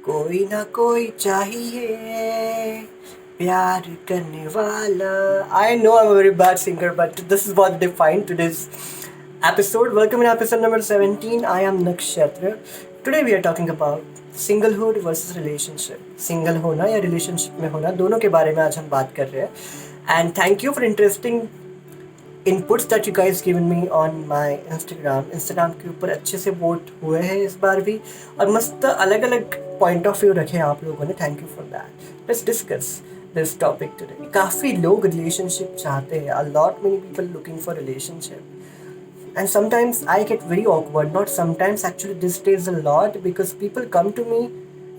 कोई ना कोई चाहिए प्यार करने वाला. I know I'm a very bad singer, but this is what defined today's episode. Welcome in episode number 17. I am Nakshatra. Today we are talking about singlehood versus relationship. Single होना या relationship में होना, दोनों के बारे में आज हम बात कर रहे हैं. And thank you for interesting inputs that you guys given me on my Instagram के ऊपर अच्छे से वोट हुए हैं इस बार भी, और मस्त अलग अलग पॉइंट ऑफ व्यू रखे हैं आप लोगों ने. Thank you for that. Let's discuss this topic today. काफ़ी लोग रिलेशनशिप चाहते हैं. A lot many people looking for relationship. And sometimes I get very awkward. Not sometimes, actually this days a lot, because people come to me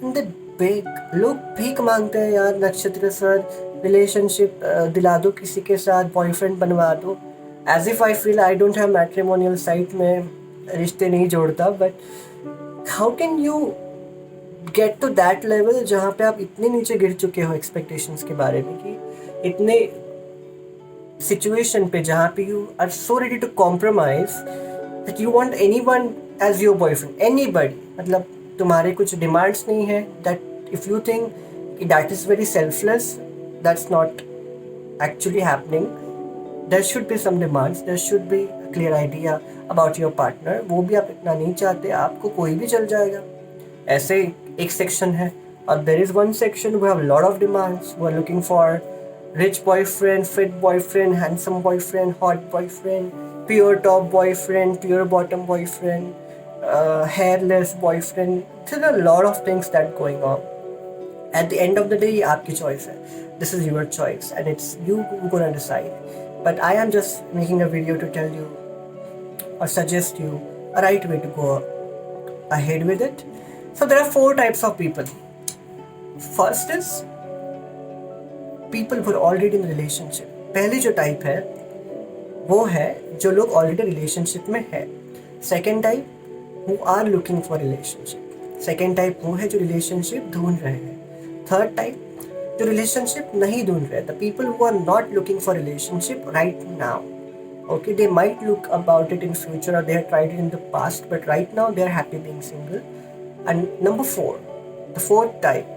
and they beg. लोग भीख मांगते हैं यार, नक्षत्र सर रिलेशनशिप दिला दो, किसी के साथ बॉयफ्रेंड बनवा दो. As if I feel I don't have matrimonial site में रिश्ते नहीं जोड़ता. But how can you get to that level जहाँ पे आप इतने नीचे गिर चुके हो एक्सपेक्टेशंस के बारे में, कि इतने सिचुएशन पे जहाँ पे you are so ready to compromise that you want anyone as your boyfriend. Anybody, मतलब तुम्हारे कुछ डिमांड्स नहीं है. दैट इफ यू थिंक कि that is very selfless, that's not actually happening. There should be some demands, there should be a clear idea about your partner. वो भी आप इतना नहीं चाहते, आपको कोई भी चल जाएगा. ऐसे एक सेक्शन है, और there is one section who have a lot of demands, who are looking for rich boyfriend, fit boyfriend, handsome boyfriend, hot boyfriend, pure top boyfriend, pure bottom boyfriend, hairless boyfriend. There are a lot of things that going on. At the end of the day, ये आपकी choice है. This is your choice, and it's you who gonna decide. But I am just making a video to tell you or suggest you a right way to go ahead with it. So there are 4 types of people. First is people who are already in a relationship. पहली जो type है वो है जो लोग already relationship में है. Second type who are looking for relationship. Second type वो है जो रिलेशनशिप ढूंढ रहे हैं. थर्ड टाइप जो रिलेशनशिप नहीं ढूंढ रहे. The people who are not looking for relationship right now. Okay, they might look about it in future, or they have tried it in the past, but right now they are happy being single. And number 4, the fourth type,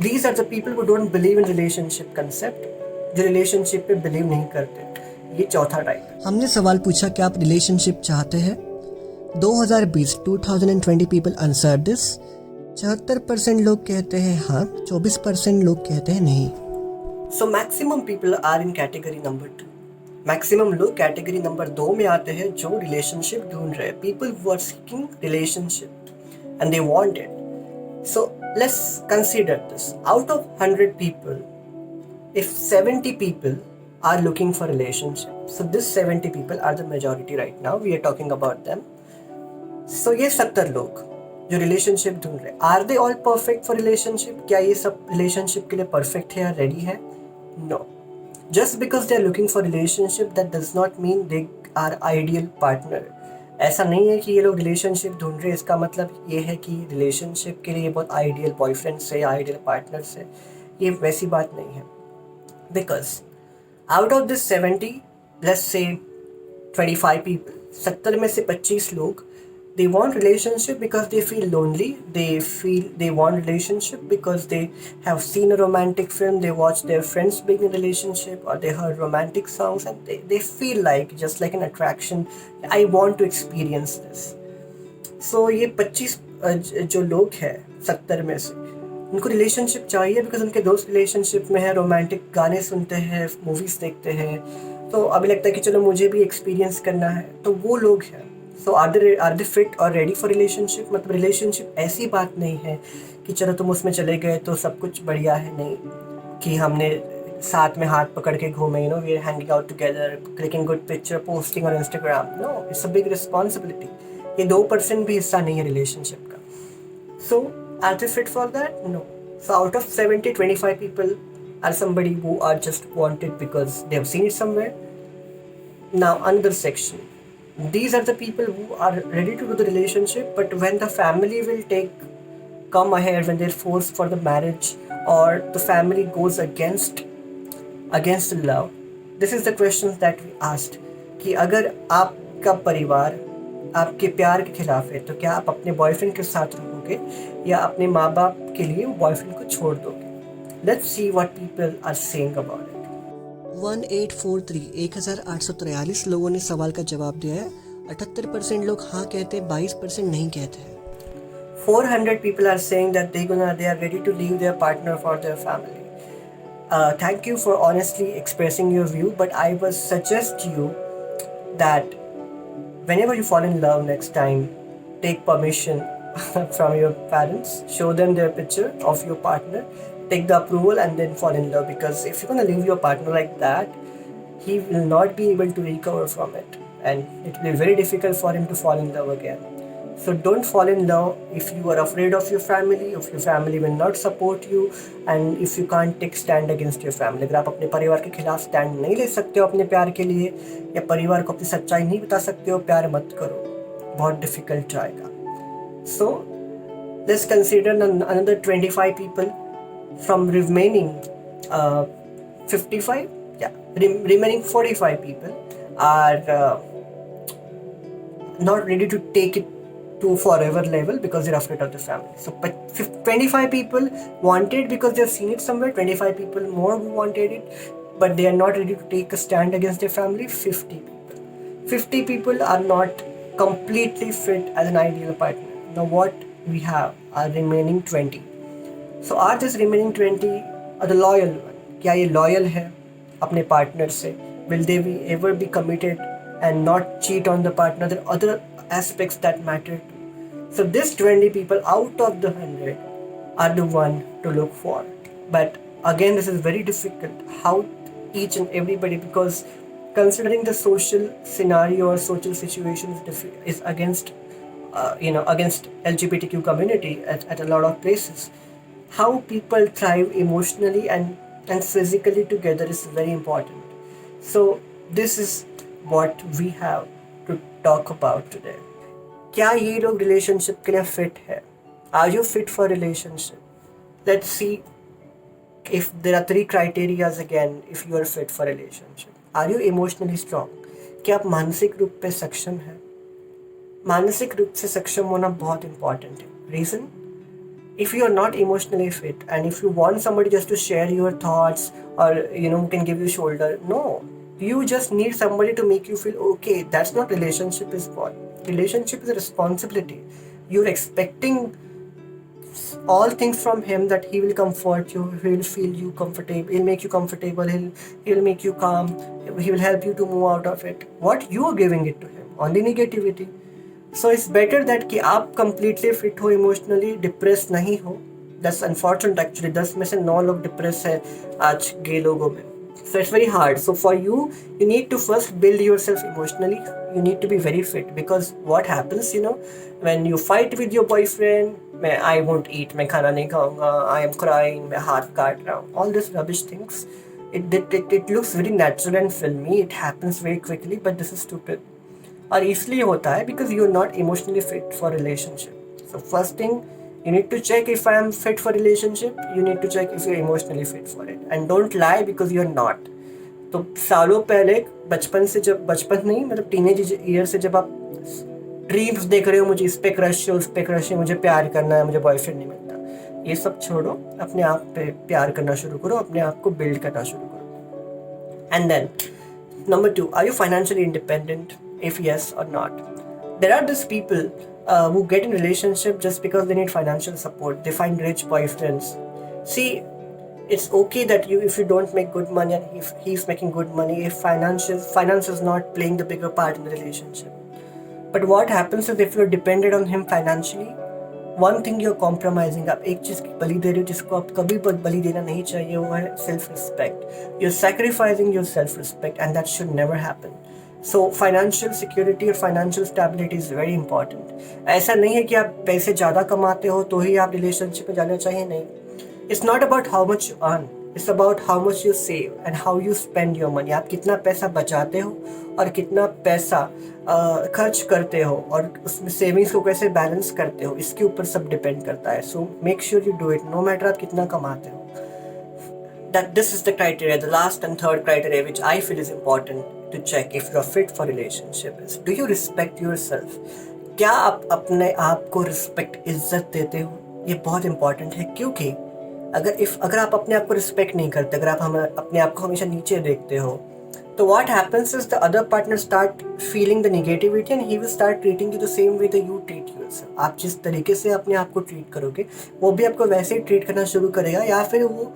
these are the people who don't believe in relationship concept, जो relationship पे believe नहीं करते. ये चौथा type है. हमने सवाल पूछा कि आप रिलेशनशिप चाहते हैं. 2020 पीपल आंसर दिस. 74% लोग कहते हैं हाँ, 24% लोग कहते हैं नहीं. So maximum people are in category number 2. Maximum लोग कैटेगरी नंबर 2 में आते हैं जो रिलेशनशिप ढूंढ रहे हैं. People who are seeking relationship and they want it. So let's consider this. Out of 100 people, if 70 people are looking for relationship, so this 70 people are the majority right now. We are talking about them. So ये 70 लोग जो relationship ढूंढ रहे हैं, are they all perfect for relationship? क्या ये सब relationship के लिए परफेक्ट है या रेडी है? No. Just because they are looking for relationship, that does not mean they are ideal partner. ऐसा नहीं है कि ये लोग रिलेशनशिप ढूंढ रहे हैं इसका मतलब ये है कि रिलेशनशिप के लिए बहुत आइडियल बॉयफ्रेंड से या आइडियल पार्टनर से. ये वैसी बात नहीं है. Because out of this 70, let's say 25 people, 70 में से 25 लोग, they want relationship because they feel lonely. They want relationship because they have seen a romantic film, they watch their friends being in a relationship, or they heard romantic songs, and they feel like just like an attraction. I want to experience this. So ये 25 जो लोग हैं 70 में से, उनको relationship चाहिए because उनके दोस्त रिलेशनशिप में है, रोमांटिक गाने सुनते हैं, मूवीज देखते हैं, तो अभी लगता है कि चलो मुझे भी एक्सपीरियंस करना है. तो वो लोग हैं. सो आर दे फिट और रेडी फॉर रिलेशनशिप. मतलब रिलेशनशिप ऐसी बात नहीं है कि चलो तुम उसमें चले गए तो सब कुछ बढ़िया है. नहीं कि हमने साथ में हाथ पकड़ के घूमे, you know, we are hanging out together, clicking good picture, posting on Instagram. No, it's a big responsibility. ये 2% भी हिस्सा नहीं है रिलेशनशिप का. So are they fit for that? No. So out of 70, 25 people are somebody who are just wanted because they have seen it somewhere. Now another section, these are the people who are ready to do the relationship, but when the family will come ahead, when they're forced for the marriage, or the family goes against the love, this is the questions that we asked. कि अगर आपका परिवार आपके प्यार के खिलाफ है, तो क्या आप अपने बॉयफ्रेंड के साथ रहोगे या अपने माँ बाप के लिए बॉयफ्रेंड को छोड़ दोगे? Let's see what people are saying about it. 1843 1843 लोगों ने सवाल का जवाब दिया है। 78% लोग हाँ कहते हैं, 22% नहीं कहते हैं। 400 people are saying that they are ready to leave their partner for their family. Thank you for honestly expressing your view, but I would suggest you that whenever you fall in love next time, take permission from your parents, show them their picture of your partner, take the approval, and then fall in love. Because if you're gonna leave your partner like that, he will not be able to recover from it, and it will be very difficult for him to fall in love again. So don't fall in love if you are afraid of your family, if your family will not support you, and if you can't take stand against your family. अगर आप अपने परिवार के खिलाफ stand नहीं ले सकते हो अपने प्यार के लिए, या परिवार को अपनी सच्चाई नहीं बता सकते हो, प्यार मत करो, बहुत डिफिकल्ट जाएगा. So let's consider another 25 people from remaining 55. Yeah, remaining 45 people are not ready to take it to forever level because they're afraid of the family. So but 25 people wanted because they've seen it somewhere, 25 people more who wanted it, but they are not ready to take a stand against their family. 50 people are not completely fit as an ideal partner. Now what we have are remaining 20. So are this remaining 20 are the loyal one? क्या ये loyal है अपने partner से? Will they be ever be committed and not cheat on the partner? There are other aspects that matter too. So this 20 people out of the 100 are the one to look for. But again, this is very difficult. How each and everybody, because considering the social scenario or social situation is against against LGBTQ community at a lot of places. How people thrive emotionally and physically together is very important. So this is what we have to talk about today. क्या ये लोग relationship के लिए fit है? Are you fit for relationship? Let's see if there are 3 criteria again if you are fit for relationship. Are you emotionally strong? क्या आप मानसिक रूप पे सक्षम हैं? मानसिक रूप से सक्षम होना बहुत important है. Reason? If you are not emotionally fit and if you want somebody just to share your thoughts or who can give you shoulder, no, you just need somebody to make you feel okay. That's not relationship is for. Relationship is a responsibility. You're expecting all things from him, that he will comfort you, he will feel you comfortable, he'll make you comfortable, he'll make you calm, he will help you to move out of it. What you are giving it to him? Only negativity. So it's better that कि आप completely fit हो emotionally, depressed नहीं हो. That's unfortunate actually. 10 में से 9 लोग depressed हैं आज गे लोगों में. So it's very hard. So for you need to first build yourself emotionally. You need to be very fit, because what happens, when you fight with your boyfriend, I won't eat, मैं खाना नहीं खाऊंगा, I am crying, मैं हाथ काट रहा हूँ, all this rubbish things. It looks very natural and filmy. It happens very quickly, but this is stupid. और इसलिए होता है because you are not emotionally fit for relationship. So first thing, you need to check if I am fit for relationship. You need to check if you are emotionally fit for it, and don't lie because you are not. तो सालों पहले बचपन नहीं, मतलब teenage year से जब आप dreams देख रहे हो, मुझे इस पे क्रश है, उस पे क्रश है, मुझे प्यार करना है, मुझे बॉयफ्रेंड नहीं मिलता, ये सब छोड़ो, अपने आप पे प्यार करना शुरू करो, अपने आप को बिल्ड करना शुरू करो. And then number 2, are you financially independent? If yes or not. There are these people who get in relationship just because they need financial support. They find rich boyfriends. See, it's okay that if you don't make good money and if he's making good money, if finance is not playing the bigger part in the relationship. But what happens is if you're dependent on him financially, one thing you're compromising. आप एक चीज़ की बलि दे रहे हो जिसको आप कभी बलि देना नहीं चाहिए, वो है self respect. You're sacrificing your self respect and that should never happen. So financial security और financial stability is very important. ऐसा नहीं है कि आप पैसे ज़्यादा कमाते हो तो ही आप रिलेशनशिप में जाना चाहिए, नहीं. It's not about how much you earn. It's about how much you save and how you spend your money. आप कितना पैसा बचाते हो और कितना पैसा खर्च करते हो और उसमें सेविंग्स को कैसे बैलेंस करते हो, इसके ऊपर सब डिपेंड करता है. So make sure you do it, no matter आप कितना कमाते हो. That this is the criteria, the last and third criteria which I feel is important. to check if you're fit for relationship is, do you respect yourself? क्या आप अपने आप को respect, इज्जत देते हो? ये बहुत इंपॉर्टेंट है, क्योंकि अगर आप अपने आप को रिस्पेक्ट नहीं करते, अगर आप अपने आप को हमेशा नीचे देखते हो, तो what happens is the other partner start feeling the negativity and he will start treating you the same way that you treat yourself. आप जिस तरीके से अपने आप को ट्रीट करोगे, वो भी आपको वैसे ही ट्रीट करना शुरू करेगा, या फिर वो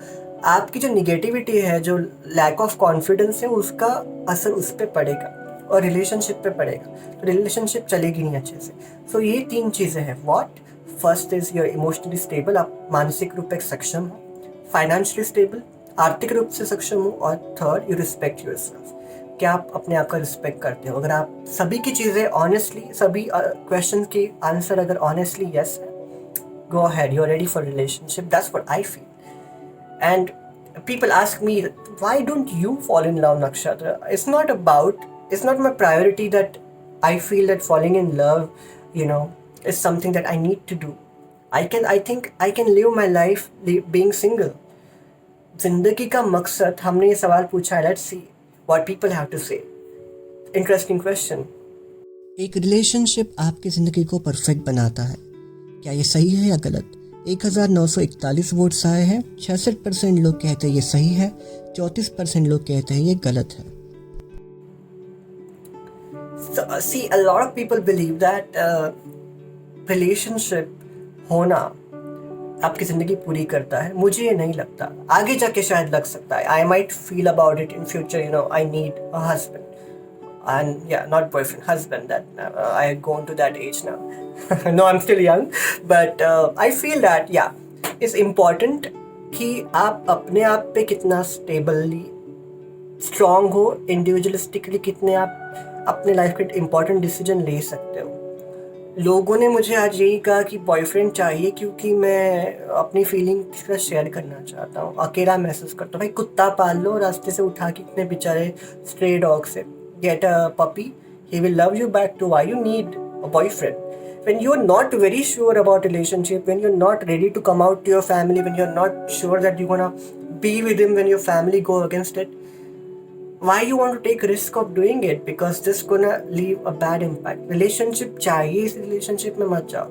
आपकी जो निगेटिविटी है, जो लैक ऑफ कॉन्फिडेंस है, उसका असर उस पर पड़ेगा और रिलेशनशिप पे पड़ेगा, तो रिलेशनशिप चलेगी नहीं अच्छे से. सो ये 3 चीज़ें हैं. What? First is your emotionally stable, आप मानसिक रूप से सक्षम हो. फाइनेंशियली स्टेबल, आर्थिक रूप से सक्षम हो. और थर्ड, यू रिस्पेक्ट योरसेल्फ, क्या आप अपने आप का रिस्पेक्ट करते हो. अगर आप सभी की चीज़ें ऑनेस्टली, सभी क्वेश्चन के आंसर अगर ऑनेस्टली यस है, go ahead, you're ready for relationship. That's what I feel. And people ask me, why don't you fall in love, Nakshatra? It's not my priority that I feel that falling in love, is something that I need to do. I think I can live my life being single. जिंदगी का मकसद, हमने ये सवाल पूछा है, let's see what people have to say. Interesting question. एक relationship आपकी ज़िंदगी को परफेक्ट बनाता है, क्या ये सही है या गलत? 1941 वोट्स आए हैं. 66% लोग कहते हैं ये सही है, 34% लोग कहते हैं ये गलत है. So, see, a lot of people believe that relationship होना आपकी ज़िंदगी पूरी करता है. मुझे ये नहीं लगता. आगे जाके शायद लग सकता है. I might feel about it in future, I need a husband. And yeah, not boyfriend, husband, that I have gone to that age now. No, I'm still young, but I feel that it's important कि आप अपने आप पे कितना stably strong हो, इंडिविजुअलिस्टिकली कितने आप अपने लाइफ के इम्पोर्टेंट डिसीजन ले सकते हो. लोगों ने मुझे आज यही कहा कि बॉयफ्रेंड चाहिए क्योंकि मैं अपनी फीलिंग किसी का शेयर करना चाहता हूँ, अकेला महसूस करता हूँ. भाई, कुत्ता पाल लो रास्ते से उठा के, इतने बेचारे स्ट्रे डॉग से. Get a puppy, he will love you back too. Why you need a boyfriend? When you're not very sure about relationship, when you're not ready to come out to your family, when you're not sure that you're gonna be with him when your family go against it, why you want to take risk of doing it? Because this gonna leave a bad impact. Relationship चाहिए, इस relationship में मत जाओ.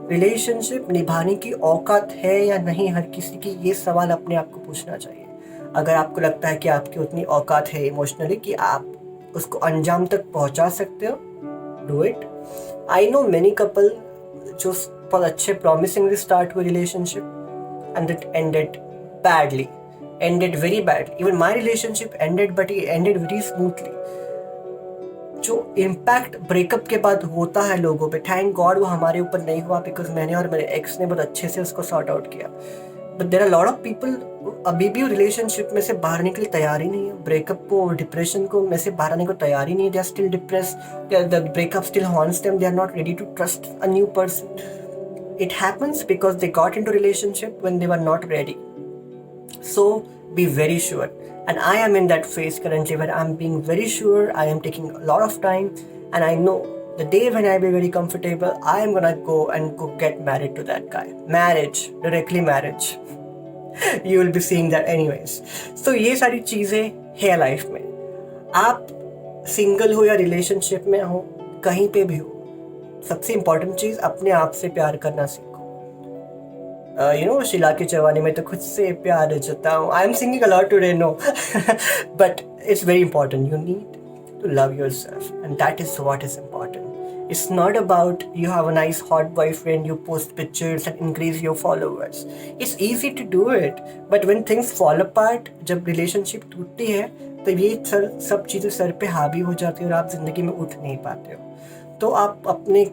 Relationship निभाने की औकात है या नहीं हर किसी की, ये सवाल अपने आप को पूछना चाहिए. अगर आपको लगता है कि आपकी उतनी औकात है इमोशनली कि आप उसको अंजाम तक पहुंचा सकते हो, do it. I know many couple जो बहुत अच्छे प्रॉमिसिंगली स्टार्ट हुए relationship and it ended very badly. Even my relationship ended, but it ended very smoothly. जो इम्पैक्ट ब्रेकअप के बाद होता है लोगों पे, थैंक गॉड वो हमारे ऊपर नहीं हुआ, बिकॉज मैंने और मेरे एक्स ने बहुत अच्छे से उसको सॉर्ट आउट किया. But there are lot of people अभी भी रिलेशनशिप में से बाहर निकले तैयार ही नहीं है. ब्रेकअप को, डिप्रेशन को में से बाहर आने को तैयार ही नहीं है. They are still depressed, the breakup still haunts them, they are not ready to trust a new person. It happens because they got into relationship when they were not ready. So be very sure. And I am in that phase currently where I'm being very sure. I am taking a lot of time, and I know the day when I be very comfortable, I am gonna go get married to that guy. Marriage, directly marriage. You will be seeing that anyways. So ये सारी चीज़ें है life में. आप single हो या relationship में हो, कहीं पे भी हो, सबसे इम्पॉर्टेंट चीज़ अपने आप से प्यार करना सीखो. शीला की जवानी में तो खुद से प्यार जताऊं. I am singing a lot today, no, but it's very important. You need to love yourself, and that is what is important. It's not about you have a nice hot boyfriend, you post pictures and increase your followers. It's easy to do it, but when things fall apart, जब relationship टूटती है, तो ये सब चीज़ें sir पे हावी हो जाती है और आप ज़िंदगी में उठ नहीं पाते हो. तो आप अपने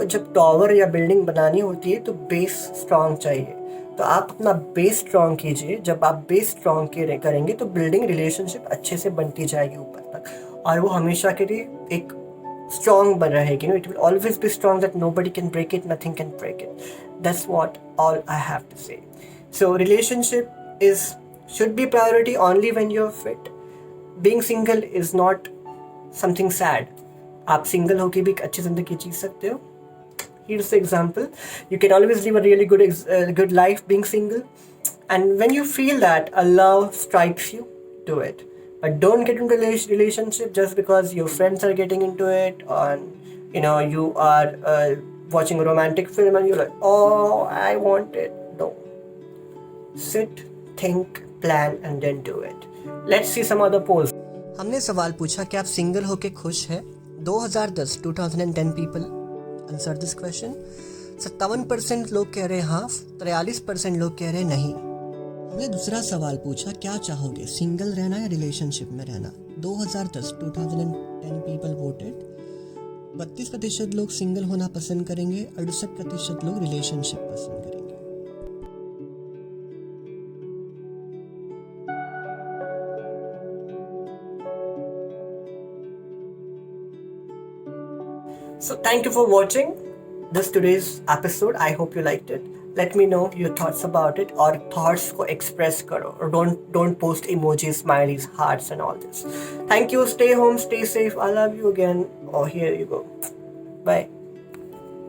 जब टावर या बिल्डिंग बनानी होती है तो बेस स्ट्रॉन्ग चाहिए. तो आप अपना बेस स्ट्रॉन्ग कीजिए. जब आप बेस स्ट्रॉन्ग करेंगे तो बिल्डिंग रिलेशनशिप अच्छे से बनती जाएगी ऊपर तक, और वो हमेशा के लिए एक strong बन रहेगी. It will always be strong, that nobody can break it, nothing can break it. That's what all I have to say. So relationship should be priority only when you're fit. Being single is not something sad. आप single होके भी एक अच्छी ज़िंदगी जी सकते हो. Here's the example. You can always live a really good life being single. And when you feel that a love strikes you, do it. Don't get into relationship just because your friends are getting into it, or you are watching a romantic film and you're like, oh, I want it. No. Sit, think, plan and then do it. Let's see some other polls. हमने सवाल पूछा कि आप single होके खुश हैं. 2010 people answer this question. 57% लोग कह रहे हाँ, 43% लोग कह रहे नहीं. हमने दूसरा सवाल पूछा, क्या चाहोगे, सिंगल रहना या रिलेशनशिप में रहना. 2010 पीपल वोटेड. 32% लोग सिंगल होना पसंद करेंगे, 68% लोग रिलेशनशिप पसंद करेंगे. So thank you for watching this today's episode. I hope you liked it. Let me know your thoughts about it, or thoughts को express करो, or don't post emojis, smileys, hearts and all this. Thank you. Stay home, stay safe. I love you again. Oh, here you go. Bye.